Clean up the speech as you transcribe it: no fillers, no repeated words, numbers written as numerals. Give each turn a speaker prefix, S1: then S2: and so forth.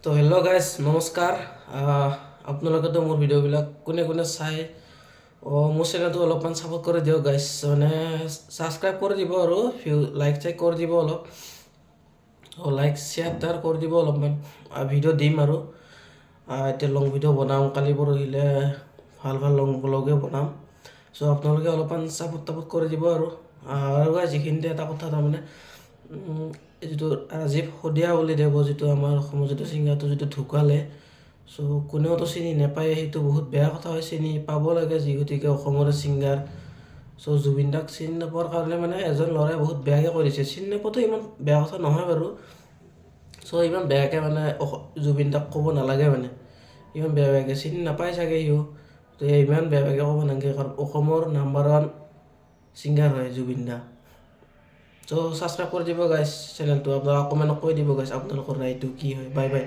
S1: তো hello' guys নমস্কাৰ। আপোনালোকেতো মোৰ ভিডিঅ'বিলাক কোনে কোনে চাই মোৰ চেনেলটো অলপমান ছাপোৰ্ট কৰি দিয়ক গাইজ, মানে ছাবস্ক্ৰাইব কৰি দিব আৰু লাইক চাইক কৰি দিব অলপ, লাইক শ্বেয়াৰ টাৰ কৰি দিব অলপমান। ভিডিঅ' দিম আৰু এতিয়া লং ভিডিঅ' বনাম, কালি পৰহিলে ভাল ভাল লং ব্লগে বনাম। চ' আপোনালোকে অলপমান ছাপোৰ্ট টাপোৰ্ট কৰি দিব আৰু গাইজ যিখিনিতে এটা কথা তাৰমানে যিটো ৰাজীৱ সদিয়া বুলি দেৱ, যিটো আমাৰ অসমৰ যিটো ছিংগাৰটো যিটো ঢুকালে, চ' কোনেওতো চিনি নাপায়, সেইটো বহুত বেয়া কথা হয়। চিনি পাব লাগে গতিকে অসমৰে ছিংগাৰ। চ' জুবিন দাক চিনি নোপোৱাৰ কাৰণে মানে এজন ল'ৰাই বহুত বেয়াকৈ কৰিছে। চিনি নোপোৱাটো ইমান বেয়া কথা নহয় বাৰু। চ' ইমান বেয়াকৈ মানে জুবিন দাক ক'ব নালাগে, মানে ইমান বেয়া বেয়াকৈ চিনি নাপায় চাগে সিও, তো ইমান বেয়া বেয়াকৈ ক'ব নালাগে, কাৰণ অসমৰ নাম্বাৰ 1 ছিংগাৰ হয় জুবিন দা। চ' ছাবস্ক্ৰাইব কৰি দিব গাইজ চেনেলটো, আপোনালোকে কমেণ্টত কৈ দিব গাইজ আপোনালোকৰ ৰায়টো কি হয়। Bye bye.